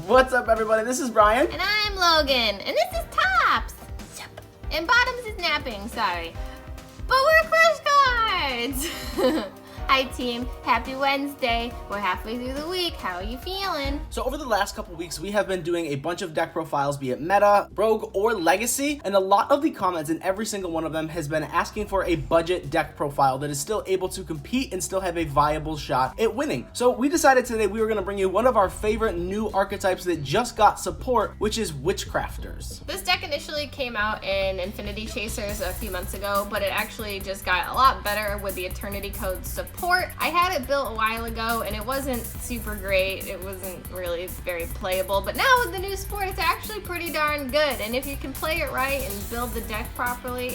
What's up, everybody? This is Brian. And I'm Logan. And this is Tops. And Bottoms is napping, sorry. But we're Crush Cards! Hi team, happy Wednesday. We're halfway through the week. How are you feeling? So over the last couple weeks, we have been doing a bunch of deck profiles, be it meta, rogue, or legacy, and a lot of the comments in every single one of them has been asking for a budget deck profile that is still able to compete and still have a viable shot at winning. So we decided today we were going to bring you one of our favorite new archetypes that just got support, which is Witchcrafters. This deck initially came out in Infinity Chasers a few months ago, but it actually just got a lot better with the Eternity Code support. I had it built a while ago and it wasn't super great. It wasn't really very playable, but now with the new support, it's actually pretty darn good. And if you can play it right and build the deck properly,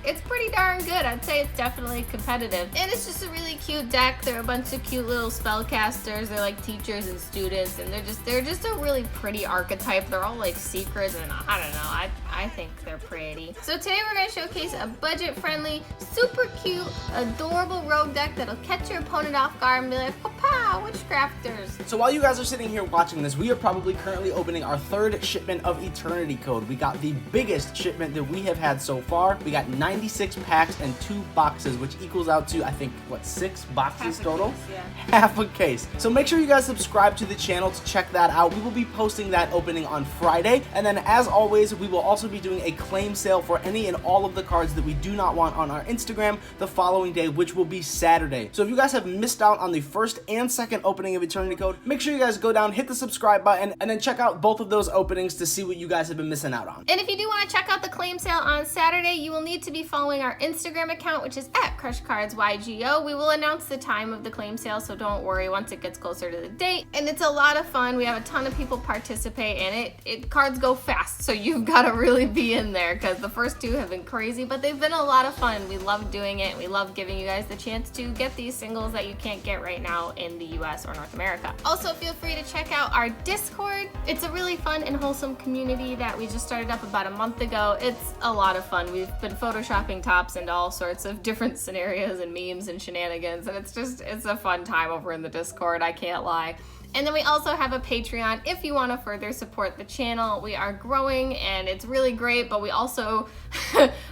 it's pretty darn good. I'd say it's definitely competitive. And it's just a really cute deck. They're a bunch of cute little spellcasters. They're like teachers and students, and they're just a really pretty archetype. They're all like secrets, and I don't know. I think they're pretty. So today we're gonna showcase a budget-friendly, super cute, adorable rogue deck that'll catch your opponent off guard and be like, "Papa, Witchcrafters." So while you guys are sitting here watching this, we are probably currently opening our third shipment of Eternity Code. We got the biggest shipment that we have had so far. We got 96 packs and 2 boxes, which equals out to, I think, what, 6 boxes total? Case, yeah. Half a case. So make sure you guys subscribe to the channel to check that out. We will be posting that opening on Friday. And then as always, we will also be doing a claim sale for any and all of the cards that we do not want on our Instagram the following day, which will be Saturday. So if you guys have missed out on the first and second opening of Eternity Code, make sure you guys go down, hit the subscribe button, and then check out both of those openings to see what you guys have been missing out on. And if you do want to check out the claim sale on Saturday, you will need to be following our Instagram account, which is @CrushCardsYGO. We will announce the time of the claim sale, so don't worry once it gets closer to the date. And it's a lot of fun. We have a ton of people participate, and cards go fast, so you've got to really be in there because the first 2 have been crazy, but they've been a lot of fun. We love doing it. We love giving you guys the chance to get these singles that you can't get right now in the US or North America. Also, feel free to check out our Discord. It's a really fun and wholesome community that we just started up about a month ago. It's a lot of fun. We've been photoshopping Tops into all sorts of different scenarios and memes and shenanigans, and it's a fun time over in the Discord, I can't lie. And then we also have a Patreon if you want to further support the channel. We are growing and it's really great, but we also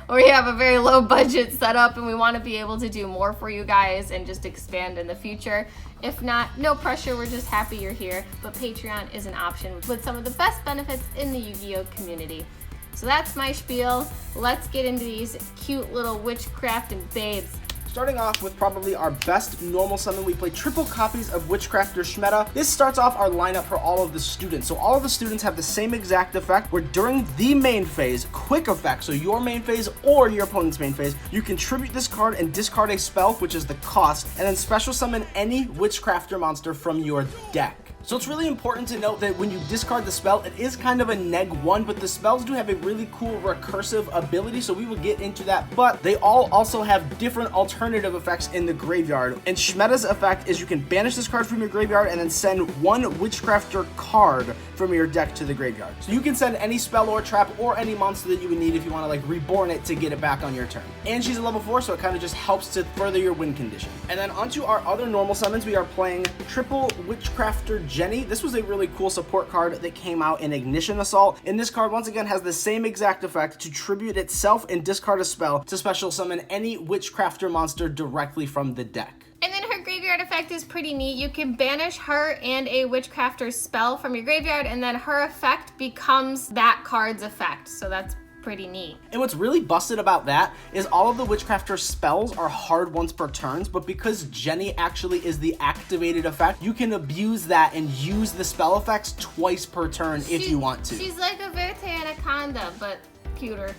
we have a very low budget setup and we want to be able to do more for you guys and just expand in the future. If not, no pressure, we're just happy you're here. But Patreon is an option with some of the best benefits in the Yu-Gi-Oh community. So that's my spiel. Let's get into these cute little witchcrafting babes. Starting off with probably our best normal summon, we play triple copies of Witchcrafter Shmeta. This starts off our lineup for all of the students. So all of the students have the same exact effect where during the main phase, quick effect, so your main phase or your opponent's main phase, you can tribute this card and discard a spell, which is the cost, and then special summon any Witchcrafter monster from your deck. So it's really important to note that when you discard the spell, it is kind of a neg-1, but the spells do have a really cool recursive ability, so we will get into that, but they all also have different alternative effects in the graveyard. And Shmeta's effect is you can banish this card from your graveyard and then send 1 Witchcrafter card from your deck to the graveyard. So you can send any spell or trap or any monster that you would need if you want to like reborn it to get it back on your turn. And she's a level 4, so it kind of just helps to further your win condition. And then onto our other normal summons, we are playing triple Witchcrafter Jenny. This was a really cool support card that came out in Ignition Assault, and this card once again has the same exact effect to tribute itself and discard a spell to special summon any Witchcrafter monster directly from the deck. And then her graveyard effect is pretty neat. You can banish her and a Witchcrafter spell from your graveyard, and then her effect becomes that card's effect, so that's pretty neat. And what's really busted about that is all of the Witchcrafter spells are hard once per turns, but because Jenny actually is the activated effect, you can abuse that and use the spell effects twice per turn if you want to. She's like a Verte Anaconda, but cuter.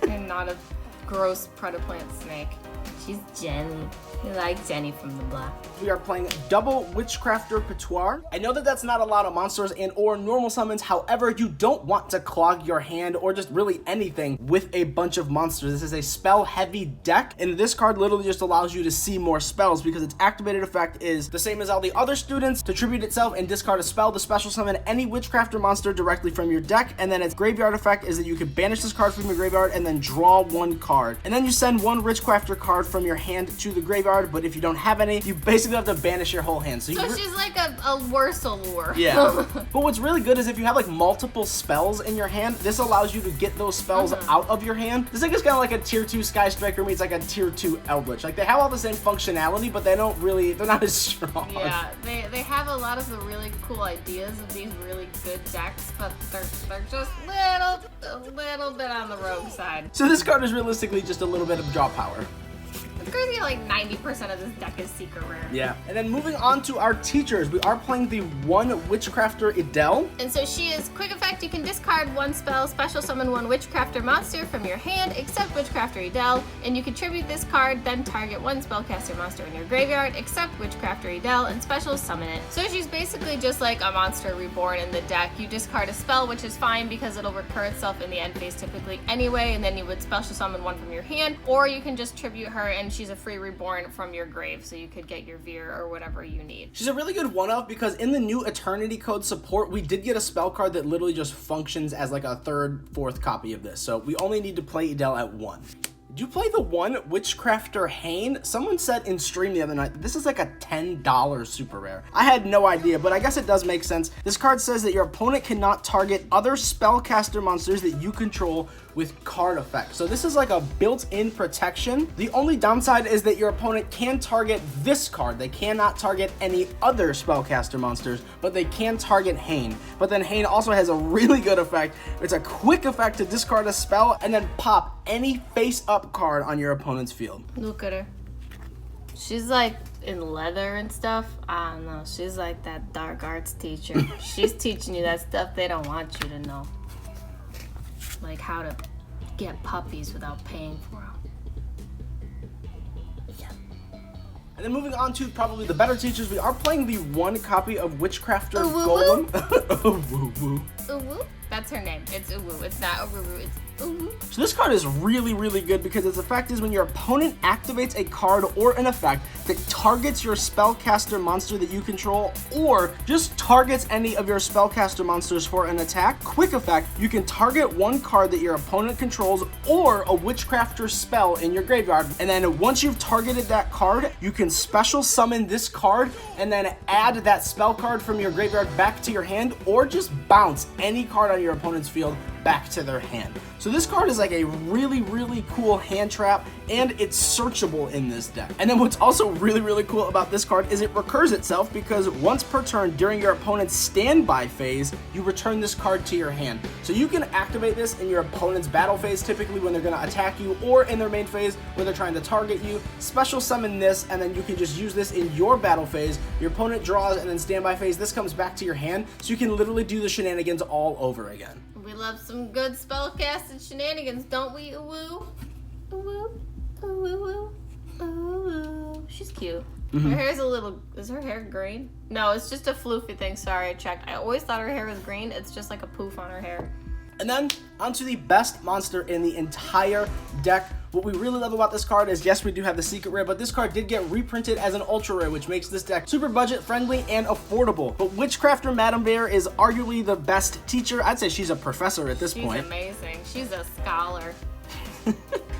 And not a gross predaplant snake. She's Jenny. We like Jenny from the block. We are playing double Witchcrafter Patois. I know that that's not a lot of monsters and or normal summons. However, you don't want to clog your hand or just really anything with a bunch of monsters. This is a spell heavy deck, and this card literally just allows you to see more spells because its activated effect is the same as all the other students. To tribute itself and discard a spell to special summon any Witchcrafter monster directly from your deck, and then its graveyard effect is that you can banish this card from your graveyard and then draw 1 card. And then you send 1 Witchcrafter card from from your hand to the graveyard, but if you don't have any, you basically have to banish your whole hand. So she's like a worse allure. Yeah. But what's really good is if you have like multiple spells in your hand, this allows you to get those spells out of your hand. This thing is kind of like a tier 2 Sky Striker meets like a tier 2 Eldritch. Like they have all the same functionality, but they're not as strong. Yeah, they have a lot of the really cool ideas of these really good decks, but they're just a little bit on the rogue side. So this card is realistically just a little bit of draw power. It's crazy, like 90% of this deck is secret rare. Yeah. And then moving on to our teachers, we are playing the one Witchcrafter Idel. And so she is quick effect. You can discard one spell, special summon one Witchcrafter monster from your hand, except Witchcrafter Idel, and you contribute this card, then target one spellcaster monster in your graveyard, except Witchcrafter Idel, and special summon it. So she's basically just like a monster reborn in the deck. You discard a spell, which is fine because it'll recur itself in the end phase typically anyway, and then you would special summon one from your hand, or you can just tribute her and she's a free reborn from your grave, so you could get your Veer or whatever you need. She's a really good one-of because in the new Eternity Code support, we did get a spell card that literally just functions as like a third, fourth copy of this. So we only need to play Idel at 1. Did you play the one Witchcrafter Hane? Someone said in stream the other night that this is like a $10 super rare. I had no idea, but I guess it does make sense. This card says that your opponent cannot target other spellcaster monsters that you control with card effects. So this is like a built-in protection. The only downside is that your opponent can target this card. They cannot target any other spellcaster monsters, but they can target Hane. But then Hane also has a really good effect. It's a quick effect to discard a spell and then pop any face-up card on your opponent's field. Look at her. She's like in leather and stuff. I don't know. She's like that dark arts teacher. She's teaching you that stuff they don't want you to know. Like how to get puppies without paying for them. Yeah. And then moving on to probably the better teachers, we are playing the one copy of Witchcrafter Uwu-woo? Golem. Uwu-woo. Uwu? That's her name. It's Uwu. It's not Uwu. It's Uwu. So this card is really, really good because its effect is when your opponent activates a card or an effect that targets your spellcaster monster that you control or just targets any of your spellcaster monsters for an attack. Quick effect, you can target one card that your opponent controls or a Witchcrafter spell in your graveyard. And then once you've targeted that card, you can special summon this card and then add that spell card from your graveyard back to your hand or just bounce any card on your opponent's field back to their hand. So this card is like a really, really cool hand trap, and it's searchable in this deck. And then what's also really, really cool about this card is it recurs itself because once per turn during your opponent's standby phase, you return this card to your hand. So you can activate this in your opponent's battle phase, typically when they're gonna attack you, or in their main phase when they're trying to target you. Special summon this, and then you can just use this in your battle phase. Your opponent draws, and then standby phase, this comes back to your hand, so you can literally do the shenanigans all over again. We love some good spellcasted shenanigans, don't we, Uwu? Uwu? Uwu? Uwu? She's cute. Her hair's a little... Is her hair green? No, it's just a floofy thing. Sorry, I checked. I always thought her hair was green. It's just like a poof on her hair. And then, onto the best monster in the entire deck. What we really love about this card is, yes, we do have the secret rare, but this card did get reprinted as an ultra rare, which makes this deck super budget friendly and affordable. But Witchcrafter Madame Bear is arguably the best teacher. I'd say she's a professor at this point. She's amazing. She's a scholar.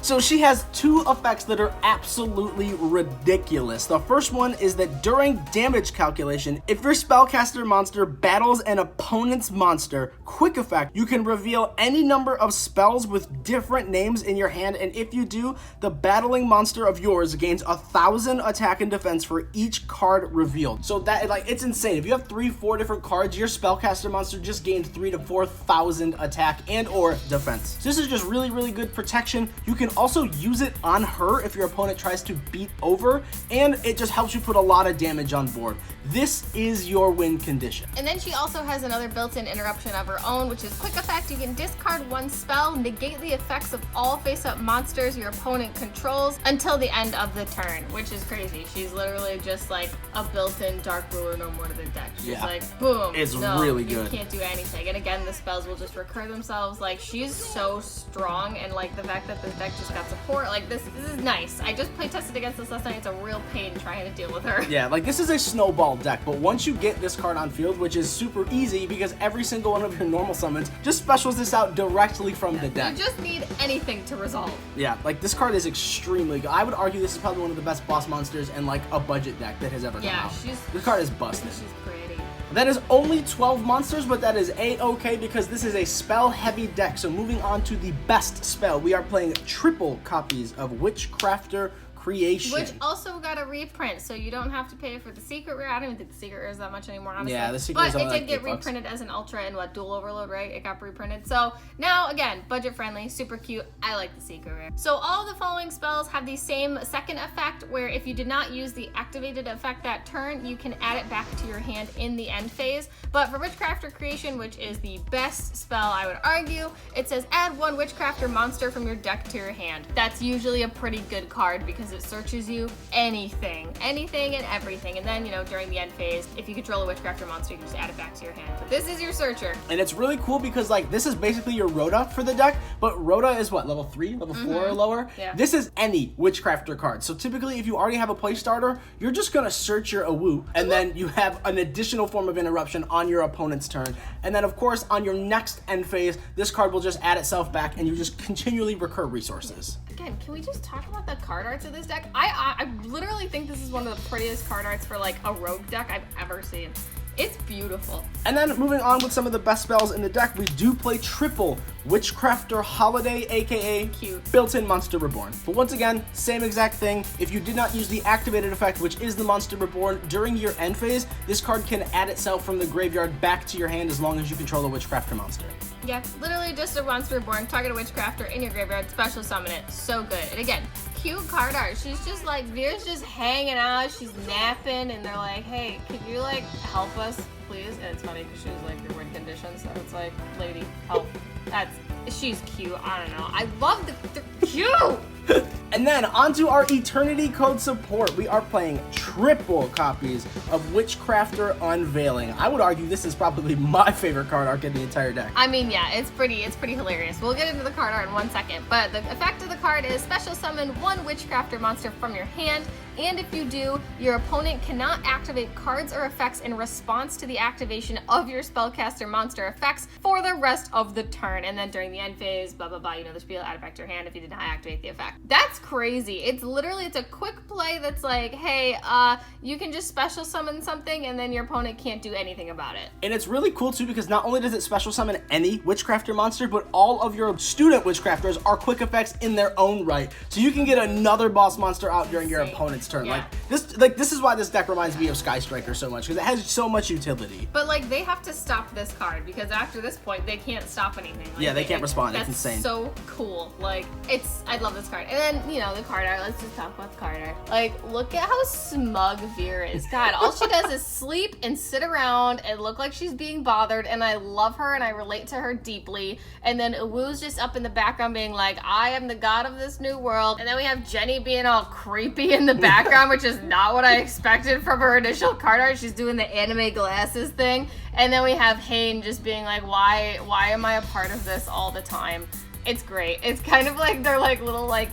So she has two effects that are absolutely ridiculous. The first one is that during damage calculation, if your spellcaster monster battles an opponent's monster, quick effect, you can reveal any number of spells with different names in your hand, and if you do, the battling monster of yours gains 1,000 attack and defense for each card revealed. So that, like, it's insane. If you have 3-4 different cards, your spellcaster monster just gains 3,000 to 4,000 attack and or defense. So this is just really, really good protection. You can also use it on her if your opponent tries to beat over, and it just helps you put a lot of damage on board. This is your win condition. And then she also has another built-in interruption of her own, which is quick effect. You can discard one spell, negate the effects of all face-up monsters your opponent controls until the end of the turn, which is crazy. She's literally just like a built-in Dark Ruler no more to the deck. She's like, boom. It's really good. You can't do anything. And again, the spells will just recur themselves. Like, she's so strong, and like the fact that this deck just got support. Like this is nice. I just play tested against this last night. It's a real pain trying to deal with her. Yeah, like this is a snowball deck, but once you get this card on field, which is super easy because every single one of your normal summons just specials this out directly from the deck. You just need anything to resolve. Yeah, like this card is extremely good. I would argue this is probably one of the best boss monsters in like a budget deck that has ever come out. This card is busted. She's pretty. That is only 12 monsters, but that is a-okay because this is a spell-heavy deck. So moving on to the best spell, we are playing triple copies of Witchcrafter Creation. Which also got a reprint, so you don't have to pay for the secret rare. I don't even think the secret rare is that much anymore, honestly. Yeah, the secret but is it only did like get reprinted as an Ultra and Dual Overload, right? It got reprinted. So now, again, budget friendly, super cute. I like the secret rare. So all the following spells have the same second effect, where if you did not use the activated effect that turn, you can add it back to your hand in the end phase. But for Witchcrafter Creation, which is the best spell, I would argue, it says add one Witchcrafter monster from your deck to your hand. That's usually a pretty good card because it searches you anything and everything. And then, you know, during the end phase, if you control a Witchcrafter monster, you can just add it back to your hand. But this is your searcher. And it's really cool because, like, this is basically your Rhoda for the deck, but Rhoda is what, level 3, level 4 or lower? Yeah. This is any Witchcrafter card. So typically, if you already have a play starter, you're just gonna search your Awu, and then you have an additional form of interruption on your opponent's turn. And then, of course, on your next end phase, this card will just add itself back, and you just continually recur resources. Again, can we just talk about the card arts of this deck? I literally think this is one of the prettiest card arts for like a rogue deck I've ever seen. It's beautiful. And then moving on with some of the best spells in the deck, we do play triple Witchcrafter Holiday, aka Cute. Built-in Monster Reborn. But once again, same exact thing. If you did not use the activated effect, which is the Monster Reborn, during your end phase, this card can add itself from the graveyard back to your hand as long as you control a Witchcrafter monster. Yeah, literally just a Monster Reborn, target a Witchcrafter in your graveyard, special summon it. So good. And again, cute card art. She's just like, Veer's just hanging out, she's napping, and they're like, hey, could you like help us, please? And it's funny because she was like, your win conditions, so it's like, lady, help. She's cute. I don't know. I love they're cute! And then onto our Eternity Code support. We are playing triple copies of Witchcrafter Unveiling. I would argue this is probably my favorite card arc in the entire deck. I mean, yeah, it's pretty hilarious. We'll get into the card art in 1 second, but the effect of the card is special summon one Witchcrafter monster from your hand, and if you do, your opponent cannot activate cards or effects in response to the activation of your spellcaster monster effects for the rest of the turn. And then during the end phase, blah, blah, blah, you know the spiel, add it back to your hand if you did not activate the effect. That's crazy. It's a quick play that's like, hey, you can just special summon something and then your opponent can't do anything about it. And it's really cool too because not only does it special summon any Witchcrafter monster, but all of your student Witchcrafters are quick effects in their own right. So you can get another boss monster out during your opponent's turn. Yeah. This is why this deck reminds me of Sky Striker so much, because it has so much utility. But like they have to stop this card because after this point they can't stop anything. Like, yeah, they can't respond. That's it's insane. So cool. Like I love this card. And then, you know, the card art. Let's just talk about the card art. Like, look at how smug Veer is. God, all she does is sleep and sit around and look like she's being bothered. And I love her and I relate to her deeply. And then Uwu's just up in the background being like, I am the god of this new world. And then we have Jenny being all creepy in the background, which is not what I expected from her initial card art. She's doing the anime glasses thing. And then we have Hayne just being like, why am I a part of this all the time? It's great. It's kind of like they're like little like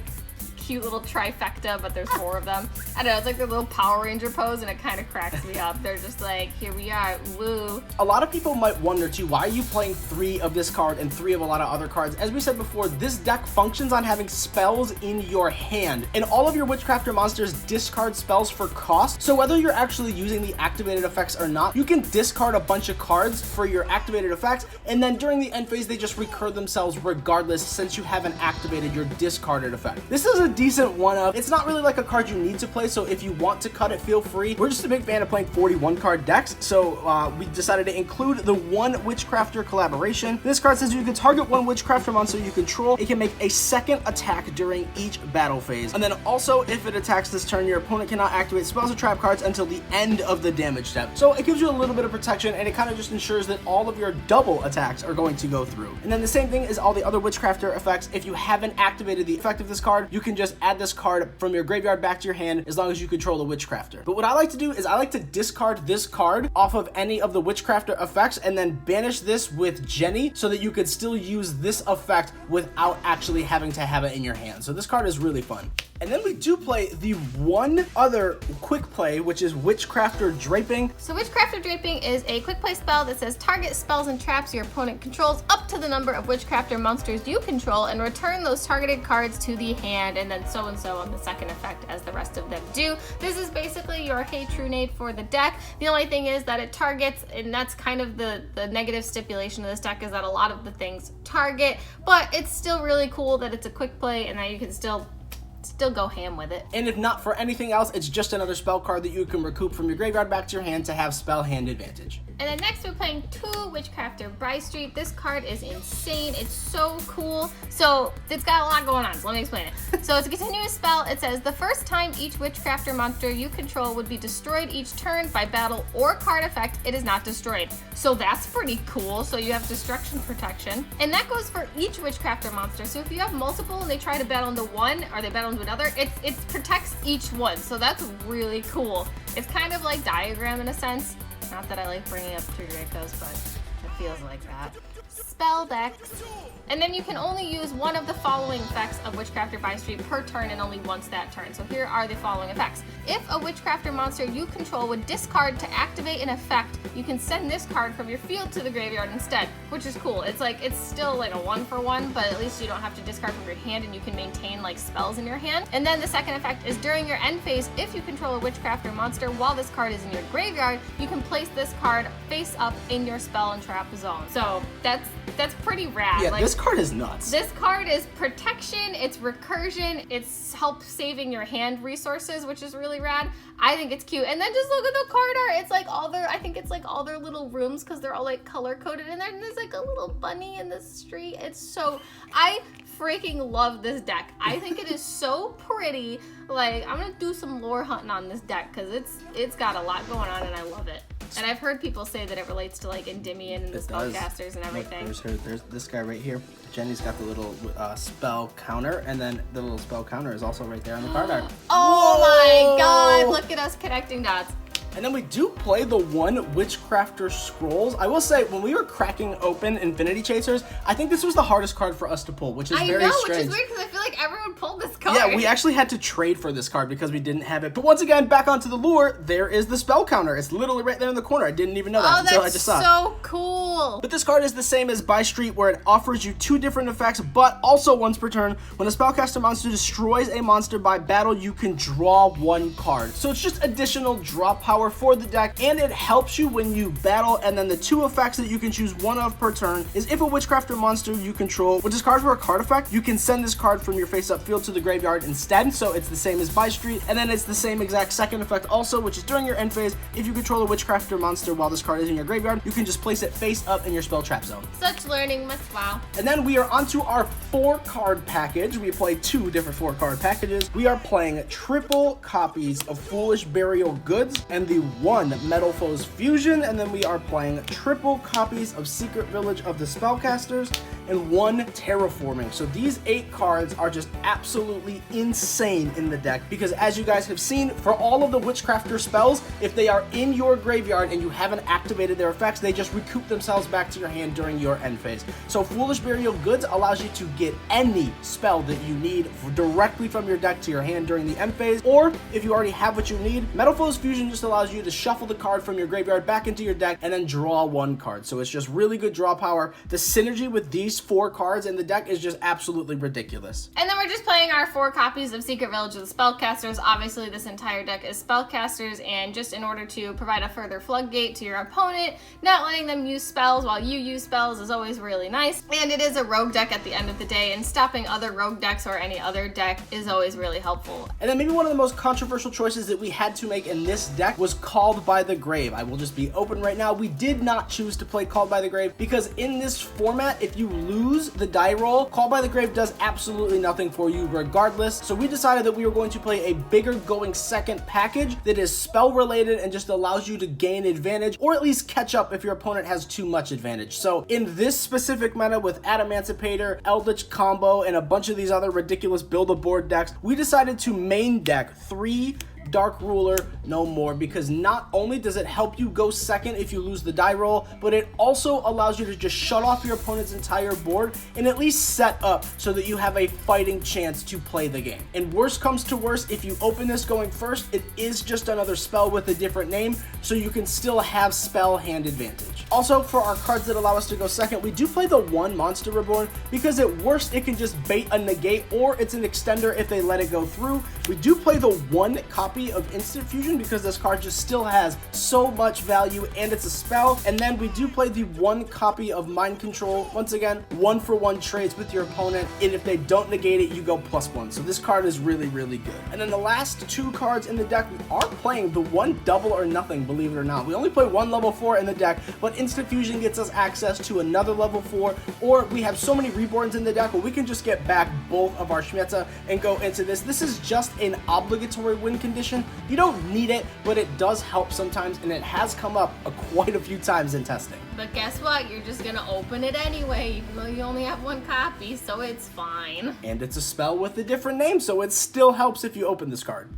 cute little trifecta, but there's 4 of them. I don't know, it's like their little Power Ranger pose and it kind of cracks me up. They're just like, here we are, woo. A lot of people might wonder too, why are you playing 3 of this card and 3 of a lot of other cards? As we said before, this deck functions on having spells in your hand, and all of your Witchcrafter monsters discard spells for cost. So whether you're actually using the activated effects or not, you can discard a bunch of cards for your activated effects, and then during the end phase, they just recur themselves regardless, since you haven't activated your discarded effect. This is a decent one-up. It's not really like a card you need to play, so if you want to cut it, feel free. We're just a big fan of playing 41 card decks, so we decided to include the one Witchcrafter collaboration. This card says you can target one Witchcrafter monster you control. It can make a second attack during each battle phase. And then also, if it attacks this turn, your opponent cannot activate spells or trap cards until the end of the damage step. So it gives you a little bit of protection, and it kind of just ensures that all of your double attacks are going to go through. And then the same thing is all the other Witchcrafter effects. If you haven't activated the effect of this card, you can just just add this card from your graveyard back to your hand as long as you control the Witchcrafter. But what I like to do is I like to discard this card off of any of the Witchcrafter effects and then banish this with Jenny so that you could still use this effect without actually having to have it in your hand. So this card is really fun. And then we do play the one other quick play, which is Witchcrafter Draping. So Witchcrafter Draping is a quick play spell that says target spells and traps your opponent controls up to the number of Witchcrafter monsters you control and return those targeted cards to the hand, and then so and so on the second effect as the rest of them do. This is basically your Hey Trunade for the deck. The only thing is that it targets, and that's kind of the negative stipulation of this deck, is that a lot of the things target, but it's still really cool that it's a quick play and that you can still go ham with it. And if not for anything else, it's just another spell card that you can recoup from your graveyard back to your hand to have spell hand advantage. And then next we're playing 2 Witchcrafter Bride Street. This card is insane. It's so cool. So it's got a lot going on, so let me explain it. So it's a continuous spell. It says the first time each Witchcrafter monster you control would be destroyed each turn by battle or card effect, it is not destroyed. So that's pretty cool. So you have destruction protection. And that goes for each Witchcrafter monster. So if you have multiple and they try to battle into one or they battle into another, it protects eeach one. So that's really cool. It's kind of like Diagram in a sense. Not that I like bringing up True Dracos, but it feels like that. Spell decks. And then you can only use one of the following effects of Witchcrafter Bride Street per turn and only once that turn. So here are the following effects. If a Witchcrafter monster you control would discard to activate an effect, you can send this card from your field to the graveyard instead, which is cool. It's still like a 1-for-1, but at least you don't have to discard from your hand and you can maintain like spells in your hand. And then the second effect is during your end phase, if you control a Witchcrafter monster while this card is in your graveyard, you can place this card face up in your spell and trap zone. So that's pretty rad. Yeah, this card is nuts. This card is protection, it's recursion, it's help saving your hand resources, which is really rad. I think it's cute. And then just look at the card art. It's like I think it's like all their little rooms because they're all like color coded in there. And there's like a little bunny in the street. I freaking love this deck. I think it is so pretty. Like, I'm gonna do some lore hunting on this deck because it's got a lot going on and I love it. And I've heard people say that it relates to like Endymion and the spellcasters and everything. Look, there's this guy right here. Jenny's got the little spell counter, and then the little spell counter is also right there on the card art. Oh my god, look at us connecting dots. And then we do play the one Witchcrafter Scrolls. I will say, when we were cracking open Infinity Chasers, I think this was the hardest card for us to pull, which is very strange. Which is weird because I feel like everyone pulled this card. Yeah, we actually had to trade for this card because we didn't have it. But once again, back onto the lure, there is the spell counter. It's literally right there in the corner. I didn't even know that until I just saw it. Oh, that's so cool. But this card is the same as By Street, where it offers you 2 different effects, but also once per turn. When a spellcaster monster destroys a monster by battle, you can draw 1 card. So it's just additional draw power for the deck, and it helps you when you battle. And then the 2 effects that you can choose one of per turn is if a Witchcrafter monster you control would discard for a card effect, you can send this card from your face-up field to the graveyard instead. So it's the same as By Street, and then it's the same exact second effect also, which is during your end phase. If you control a Witchcrafter monster while this card is in your graveyard, you can just place it face up in your spell trap zone. Such learning, much wow. And then we are onto our 4-card package. We play 2 different 4-card packages. We are playing triple copies of Foolish Burial Goods and the 1 Metal Foes Fusion, and then we are playing triple copies of Secret Village of the Spellcasters and 1 Terraforming. So these 8 cards are just absolutely insane in the deck because, as you guys have seen, for all of the Witchcrafter spells, if they are in your graveyard and you haven't activated their effects, they just recoup themselves back to your hand during your end phase. So Foolish Burial Goods allows you to get any spell that you need directly from your deck to your hand during the end phase, or if you already have what you need, Metal Foes Fusion just allows you to shuffle the card from your graveyard back into your deck and then draw 1 card. So it's just really good draw power. The synergy with these 4 cards in the deck is just absolutely ridiculous. And then we're just playing our 4 copies of Secret Village of the Spellcasters. Obviously, this entire deck is Spellcasters, and just in order to provide a further floodgate to your opponent, not letting them use spells while you use spells is always really nice. And it is a rogue deck at the end of the day, and stopping other rogue decks or any other deck is always really helpful. And then maybe one of the most controversial choices that we had to make in this deck was Called by the Grave. I will just be open right now. We did not choose to play Called by the Grave because in this format, if you lose the die roll, Call by the Grave does absolutely nothing for you regardless. So we decided that we were going to play a bigger going second package that is spell related and just allows you to gain advantage, or at least catch up if your opponent has too much advantage. So in this specific meta with Adamancipator, Eldritch Combo, and a bunch of these other ridiculous build-a-board decks, we decided to main deck 3 Dark Ruler no more, because not only does it help you go second if you lose the die roll, but it also allows you to just shut off your opponent's entire board and at least set up so that you have a fighting chance to play the game. And worst comes to worst, if you open this going first, it is just another spell with a different name, so you can still have spell hand advantage. Also, for our cards that allow us to go second, we do play the 1 Monster Reborn, because at worst it can just bait a negate, or it's an extender if they let it go through. We do play the 1 copy of Instant Fusion, because this card just still has so much value and it's a spell. And then we do play the 1 copy of Mind Control. Once again, 1-for-1 trades with your opponent, and if they don't negate it, you go +1. So this card is really, really good. And then the last 2 cards in the deck, we are playing the 1 Double or Nothing, believe it or not. We only play 1 level 4 in the deck, but Instant Fusion gets us access to another level 4, or we have so many Reborns in the deck where we can just get back both of our Schmetza and go into this. This is just an obligatory win condition. You don't need it, but it does help sometimes, and it has come up quite a few times in testing. But guess what? You're just gonna open it anyway, even though you only have 1 copy, so it's fine. And it's a spell with a different name, so it still helps if you open this card.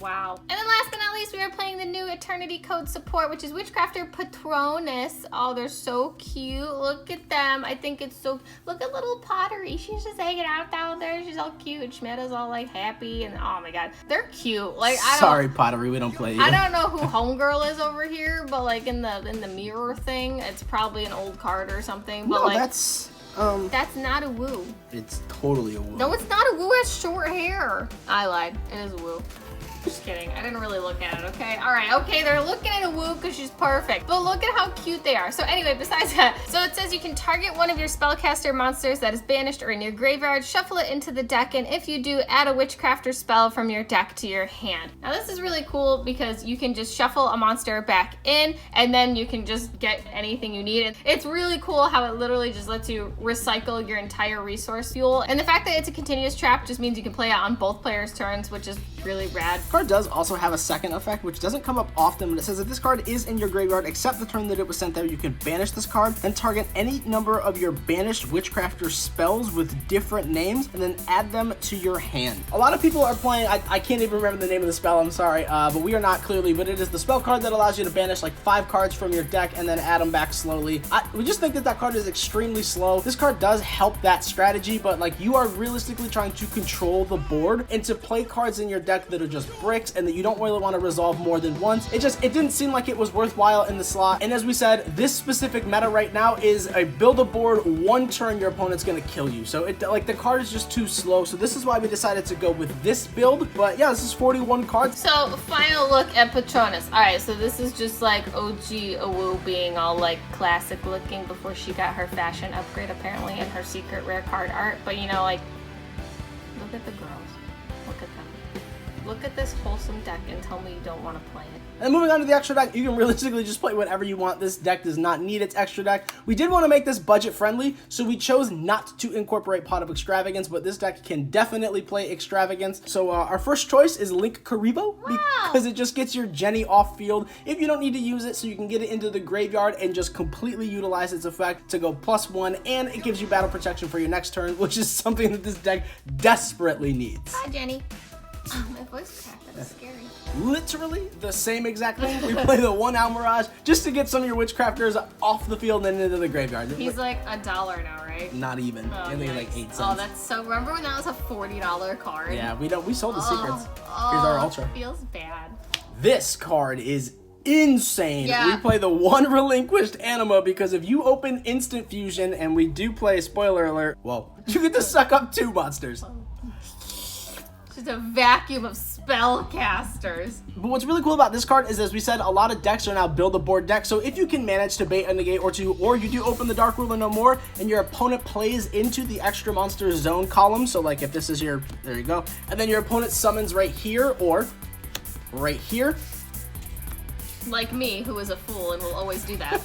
Wow. And then last but not least, we are playing the new Eternity Code support, which is Witchcrafter Patronus. Oh, they're so cute. Look at them. I think it's so... Look at little Pottery. She's just hanging out down there. She's all cute. And Schmetta's all, like, happy. And, oh, my God. They're cute. Like, Sorry, Pottery. We don't play you. I don't know who Homegirl is over here, but, like, in the mirror thing, it's probably an old card or something. But, no, like, that's not a woo. It's totally a woo. No, it's not a woo. It has short hair. I lied. It is a woo. Just kidding. I didn't really look at it, okay? All right, okay, they're looking at a woo because she's perfect. But look at how cute they are. So anyway, besides that, so it says you can target one of your spellcaster monsters that is banished or in your graveyard, shuffle it into the deck, and if you do, add a Witchcrafter spell from your deck to your hand. Now this is really cool because you can just shuffle a monster back in, and then you can just get anything you need. It's really cool how it literally just lets you recycle your entire resource fuel. And the fact that it's a continuous trap just means you can play it on both players' turns, which is really rad. This card does also have a second effect, which doesn't come up often, but it says if this card is in your graveyard except the turn that it was sent there, you can banish this card and target any number of your banished Witchcrafter spells with different names and then add them to your hand. A lot of people are playing, I can't even remember the name of the spell, I'm sorry, but we are not clearly, but it is the spell card that allows you to banish like 5 cards from your deck and then add them back slowly. We just think that that card is extremely slow. This card does help that strategy, but like you are realistically trying to control the board and to play cards in your deck that are just bricks and that you don't really want to resolve more than once. It didn't seem like it was worthwhile in the slot. And as we said, this specific meta right now is a build a board, 1 turn your opponent's gonna kill you. So it like the card is just too slow. So this is why we decided to go with this build. But yeah, this is 41 cards. So final look at Patronus. All right, so this is just like OG Awu being all like classic looking before she got her fashion upgrade apparently and her secret rare card art. But you know, like, look at the girls. Look at them. Look at this wholesome deck and tell me you don't want to play it. And moving on to the extra deck, you can realistically just play whatever you want. This deck does not need its extra deck. We did want to make this budget friendly, so we chose not to incorporate Pot of Extravagance, but this deck can definitely play Extravagance. So our first choice is Link Karibo, because it just gets your Jenny off field if you don't need to use it, so you can get it into the graveyard and just completely utilize its effect to go +1, and it gives you battle protection for your next turn, which is something that this deck desperately needs. Hi, Jenny. Oh, my voice cracked. That's scary. Literally the same exact thing. We play the 1 Almirage just to get some of your Witchcrafters off the field and into the graveyard. He's like $1 now, right? Not even. Oh, I think like 8 cents. Oh, that's so. Remember when that was a $40 card? Yeah, we sold the secrets. Here's our Ultra. Feels bad. This card is insane. Yeah. We play the 1 Relinquished Anima because if you open Instant Fusion, and we do play, spoiler alert, whoa, you get to suck up 2 monsters. Just a vacuum of spellcasters. But what's really cool about this card is, as we said, a lot of decks are now build-a-board decks, so if you can manage to bait a negate or 2, or you do open the Dark Ruler no more, and your opponent plays into the extra monster zone column, so like if this is your, there you go, and then your opponent summons right here, or right here. Like me, who is a fool and will always do that.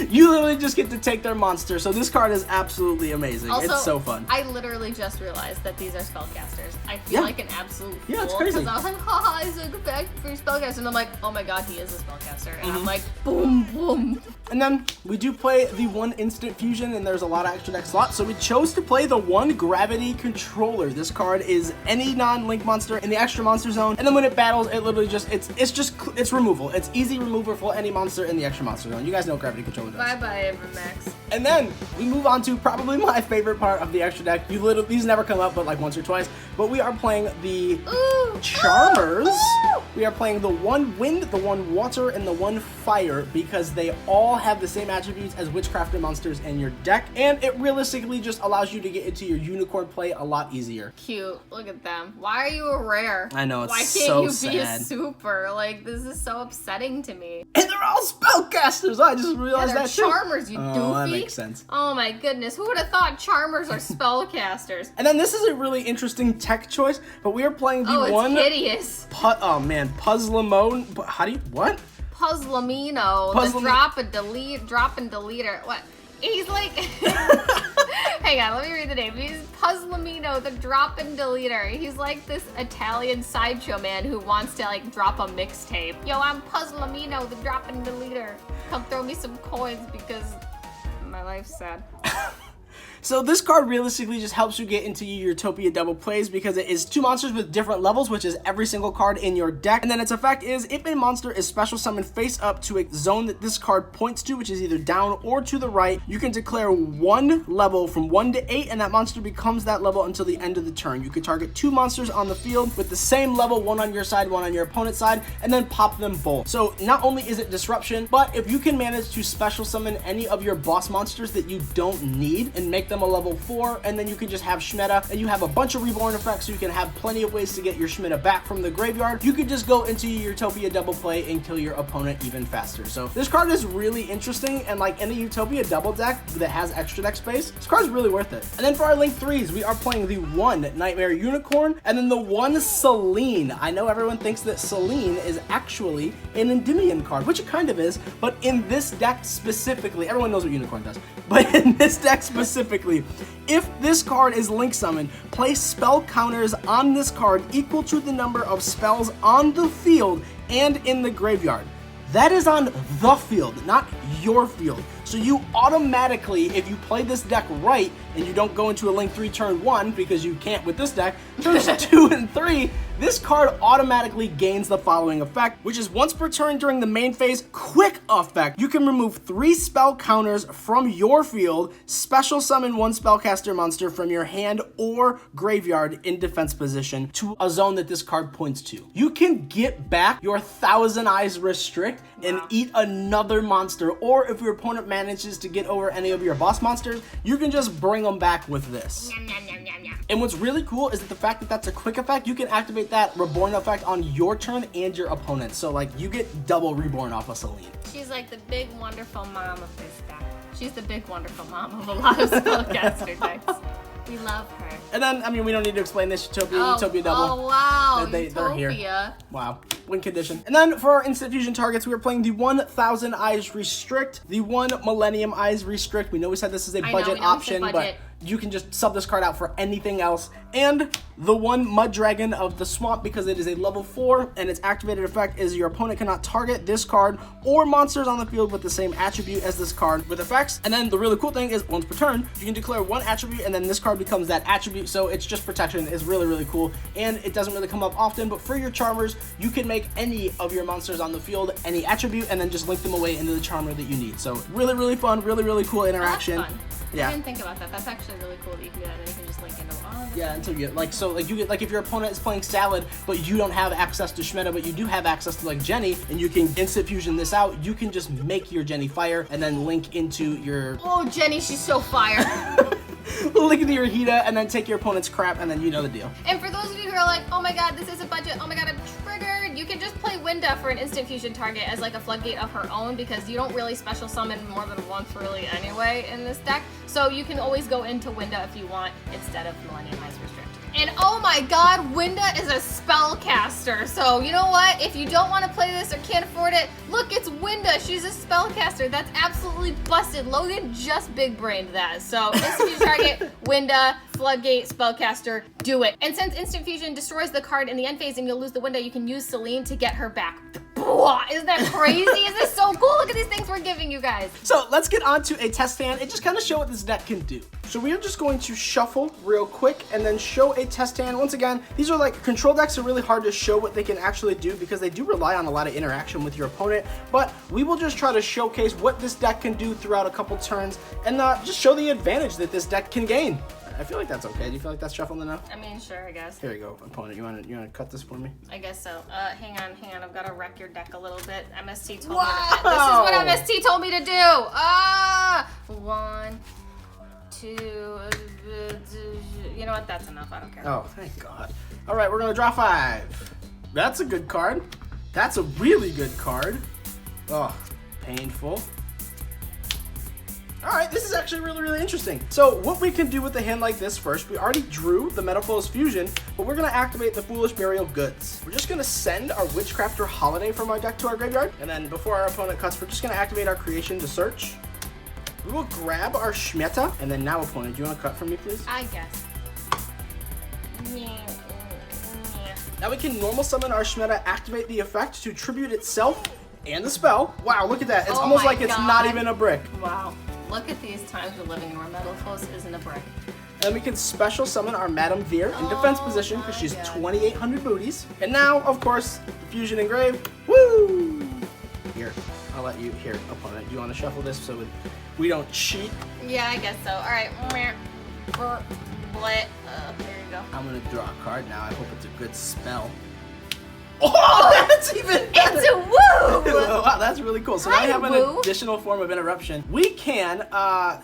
You literally just get to take their monster. So this card is absolutely amazing. Also, it's so fun. I literally just realized that these are spellcasters. I feel like an absolute fool. Yeah, it's crazy. Because I was like, haha, he's a good back for spellcaster. And I'm like, oh my god, he is a spellcaster. And I'm like, boom, boom. And then we do play the one instant fusion, and there's a lot of extra deck slots. So we chose to play the one gravity controller. This card is any non-link monster in the extra monster zone. And then when it battles, it literally just, it's removal. It's easy removal for any monster in the extra monster zone. You guys know what gravity controller does. Bye-bye, Max. And then we move on to probably my favorite part of the extra deck. These never come up but like once or twice. But we are playing the Charmers. We are playing the one wind, the one water, and the one fire because they all have the same attributes as Witchcrafter monsters in your deck. And it realistically just allows you to get into your unicorn play a lot easier. Cute. Look at them. Why are you a rare? I know, it's Why so can't you be a sad. super? Like, this is so upsetting to me. And they're all spellcasters. I just realized They're that too. Charmers, you doofy. Oh, that makes sense. Oh my goodness. Who would have thought Charmers are spellcasters? And then this is a really interesting tech choice, but we are playing the one. It's hideous. Oh man, Puzzlemon. How do you what? Puzzlemino, the drop and deleter. What? He's like, hang on, let me read the name. He's Puzzlemino, the drop and deleter. He's like this Italian sideshow man who wants to like drop a mixtape. Yo, I'm Puzzlemino, the drop and deleter. Come throw me some coins because my life's sad. So this card realistically just helps you get into your Utopia double plays because it is 2 monsters with different levels, which is every single card in your deck. And then its effect is if a monster is special summoned face up to a zone that this card points to, which is either down or to the right, you can declare one level from 1 to 8, and that monster becomes that level until the end of the turn. You can target 2 monsters on the field with the same level, one on your side, one on your opponent's side, and then pop them both. So not only is it disruption, but if you can manage to special summon any of your boss monsters that you don't need and make them a level 4, and then you can just have Schmeta, and you have a bunch of reborn effects, so you can have plenty of ways to get your Schmeta back from the graveyard. You can just go into your Utopia double play and kill your opponent even faster. So this card is really interesting, and like any Utopia double deck that has extra deck space, this card is really worth it. And then for our link 3s, we are playing the one Nightmare Unicorn, and then the one Selene. I know everyone thinks that Selene is actually an Endymion card, which it kind of is, but in this deck specifically, everyone knows what Unicorn does, but in this deck specifically, if this card is link summoned, place spell counters on this card equal to the number of spells on the field and in the graveyard. That is on the field, not your field. So you automatically, if you play this deck right, and you don't go into a link 3 turn 1, because you can't with this deck, turns 2 and 3, this card automatically gains the following effect, which is once per turn during the main phase, quick effect. You can remove 3 spell counters from your field, special summon 1 spellcaster monster from your hand or graveyard in defense position to a zone that this card points to. You can get back your Thousand Eyes Restrict and eat another monster, or if your opponent manages to get over any of your boss monsters, you can just bring them back with this. And what's really cool is that the fact that that's a quick effect, you can activate that reborn effect on your turn and your opponent. So like you get double reborn off of Selene. She's like the big wonderful mom of this deck. She's the big wonderful mom of a lot of spellcaster decks. We love her. And then, I mean, we don't need to explain this. Utopia double. Oh, wow. They're here. Wow. Win condition. And then for our instant fusion targets, we are playing the 1,000 Eyes Restrict, the 1 Millennium Eyes Restrict. We know we said this is a budget option, but you can just sub this card out for anything else. And the 1 Mud Dragon of the Swamp, because it is a level 4, and its activated effect is your opponent cannot target this card or monsters on the field with the same attribute as this card with effects. And then the really cool thing is once per turn, you can declare 1 attribute, and then this card becomes that attribute. So it's just protection. It's really, really cool. And it doesn't really come up often, but for your Charmers, you can make any of your monsters on the field any attribute, and then just link them away into the Charmer that you need. So really, really fun, really, really cool interaction. That's fun. Yeah. I didn't think about that. That's actually really cool that you can do that, and you can just link into all of them. Yeah, until you get, like, so, like, you get, like, if your opponent is playing Salad, but you don't have access to Schmeta, but you do have access to, like, Jenny, and you can instant fusion this out, you can just make your Jenny fire, and then link into your... Oh, Jenny, she's so fire. Link into your Hida, and then take your opponent's crap, and then you know the deal. And for those of you who are like, oh my god, this is a budget, oh my god, I'm triggered, you can just play Winda for an instant fusion target as like a floodgate of her own, because you don't really special summon more than once really anyway in this deck. So you can always go into Winda if you want instead of Millennium Eyes Restrict. And oh my god, Winda is a spellcaster. So you know what? If you don't want to play this or can't afford it, look, it's Winda. She's a spellcaster. That's absolutely busted. Logan just big brained that. So instant fusion target, Winda, Floodgate, spellcaster, do it. And since instant fusion destroys the card in the end phase and you'll lose the Winda, you can use Celine to get her back. Isn't that crazy? Is this so cool? Look at these things we're giving you guys. So let's get on to a test hand and just kind of show what this deck can do. So we are just going to shuffle real quick and then show a test hand. Once again, these are like control decks are really hard to show what they can actually do because they do rely on a lot of interaction with your opponent, but we will just try to showcase what this deck can do throughout a couple turns and just show the advantage that this deck can gain. I feel like that's okay. Do you feel like that's shuffled enough? I mean, sure, I guess. Here you go, opponent. You wanna cut this for me? I guess so. Hang on. I've got to wreck your deck a little bit. MST told me to. This is what MST told me to do. 1, 2. You know what? That's enough. I don't care. Oh, thank God. All right, we're gonna draw 5. That's a good card. That's a really good card. Oh, painful. All right, this is actually really interesting. So what we can do with a hand like this first, we already drew the Metapho's Fusion, but we're gonna activate the Foolish Burial Goods. We're just gonna send our Witchcrafter Holiday from our deck to our graveyard, and then before our opponent cuts, we're just gonna activate our Creation to search. We will grab our Shmeta, and then now opponent, do you wanna cut for me, please? I guess. Now we can normal summon our Shmeta, activate the effect to tribute itself and the spell. Wow, look at that. It's almost like it's not even a brick. Wow. Look at these times we're living in where Metapho's isn't a brick. And we can special summon our Madame Veer in defense position because she's 2,800 booties. And now, of course, the Fusion Engrave. Woo! Here, I'll let you, here, opponent. Do you want to shuffle this so we don't cheat? Yeah, I guess so. All right. There you go. I'm going to draw a card now. I hope it's a good spell. Oh, that's even better. It's a woo! Wow, that's really cool. So now we have an additional form of interruption. We can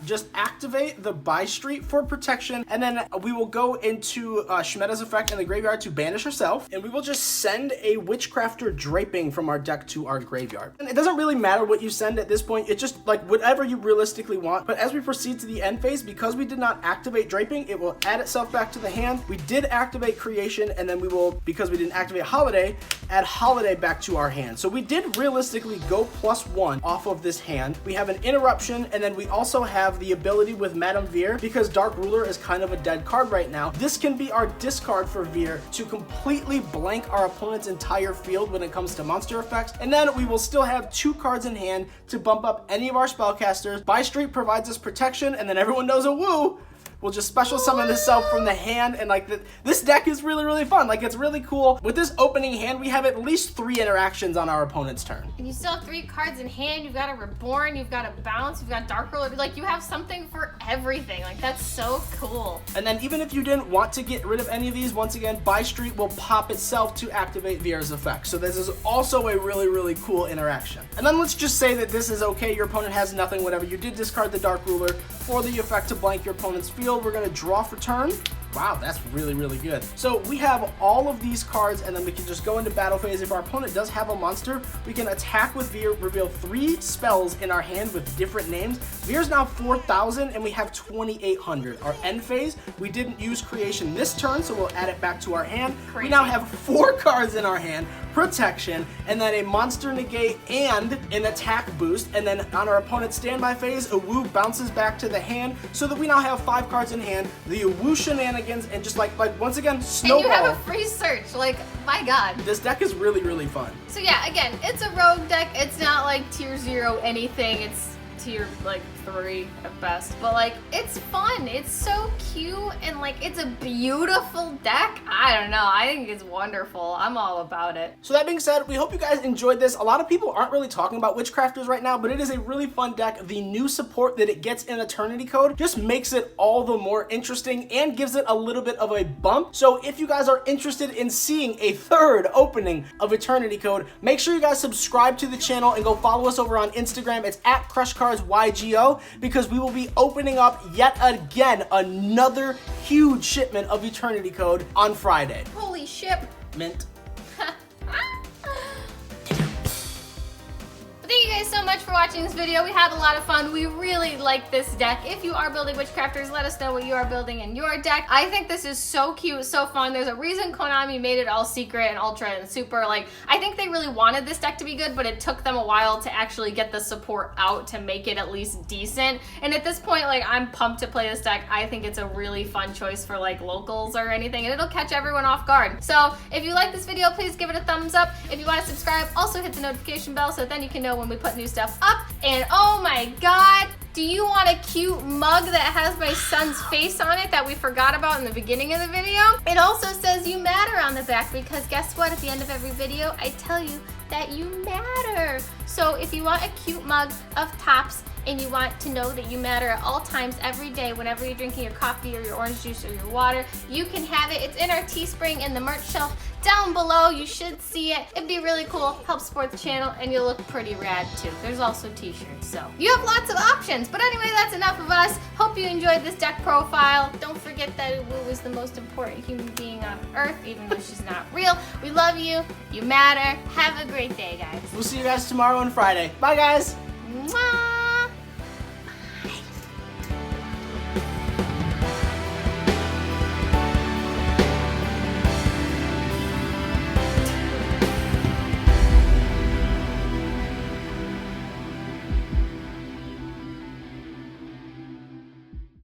just activate the Buy Street for protection, and then we will go into Shmeta's effect in the graveyard to banish herself, and we will just send a Witchcrafter Draping from our deck to our graveyard. And it doesn't really matter what you send at this point. It's just like whatever you realistically want. But as we proceed to the end phase, because we did not activate Draping, it will add itself back to the hand. We did activate Creation, and then we will, because we didn't activate Holiday, add Holiday back to our hand. So we did realistically go +1 off of this hand. We have an interruption, and then we also have the ability with Madame Veer, because Dark Ruler is kind of a dead card right now. This can be our discard for Veer to completely blank our opponent's entire field when it comes to monster effects. And then we will still have 2 cards in hand to bump up any of our spellcasters. Buy Street provides us protection, and then everyone knows a woo. We'll just special summon itself from the hand, and like this deck is really fun. Like, it's really cool. With this opening hand, we have at least 3 interactions on our opponent's turn. And you still have 3 cards in hand. You've got a Reborn, you've got a Bounce, you've got Dark Ruler. Like, you have something for everything. Like, that's so cool. And then even if you didn't want to get rid of any of these, once again, Buy Street will pop itself to activate Veer's effect. So this is also a really cool interaction. And then let's just say that this is okay. Your opponent has nothing, whatever. You did discard the Dark Ruler for the effect to blank your opponent's field. We're gonna draw for turn. Wow, that's really good. So we have all of these cards, and then we can just go into battle phase. If our opponent does have a monster, we can attack with Veer, reveal 3 spells in our hand with different names. Veer's now 4,000, and we have 2,800. Our end phase, we didn't use Creation this turn, so we'll add it back to our hand. Crazy. We now have 4 cards in our hand, protection, and then a monster negate and an attack boost. And then on our opponent's standby phase, a woo bounces back to the hand, so that we now have 5 cards in hand. The woo shenanigans, and just like once again, snowball. And you have a free search. Like, my God. This deck is really fun. So yeah, again, it's a rogue deck. It's not like tier 0 anything. It's tier like 3 at best, but like, it's fun. It's so cute, and like, it's a beautiful deck. I don't know, I think it's wonderful. I'm all about it. So that being said, we hope you guys enjoyed this. A lot of people aren't really talking about Witchcrafters right now, but it is a really fun deck. The new support that it gets in Eternity Code just makes it all the more interesting and gives it a little bit of a bump. So if you guys are interested in seeing a 3rd opening of Eternity Code, make sure you guys subscribe to the channel and go follow us over on Instagram. It's at CrushCardsYGO, because we will be opening up yet again another huge shipment of Eternity Code on Friday. Holy ship. Mint. But thank you guys so much for watching this video. We had a lot of fun. We really like this deck. If you are building Witchcrafters, let us know what you are building in your deck. I think this is so cute, so fun. There's a reason Konami made it all secret and ultra and super. Like, I think they really wanted this deck to be good, but it took them a while to actually get the support out to make it at least decent. And at this point, like, I'm pumped to play this deck. I think it's a really fun choice for like locals or anything, and it'll catch everyone off guard. So if you like this video, please give it a thumbs up. If you want to subscribe, also hit the notification bell so then you can know when we put new stuff up. And oh my god, do you want a cute mug that has my son's face on it that we forgot about in the beginning of the video? It also says you matter on the back, because guess what? At the end of every video, I tell you that you matter. So if you want a cute mug of Tops and you want to know that you matter at all times, every day, whenever you're drinking your coffee or your orange juice or your water, you can have it. It's in our Teespring in the merch shelf down below. You should see it. It'd be really cool, help support the channel, and you'll look pretty rad too. There's also t-shirts, so you have lots of options. But anyway, that's enough of us. Hope you enjoyed this deck profile. Don't forget that Wu is the most important human being on earth, even though she's not real. We love you. You matter. Have a great day, guys. We'll see you guys tomorrow and Friday. Bye, guys. Mwah!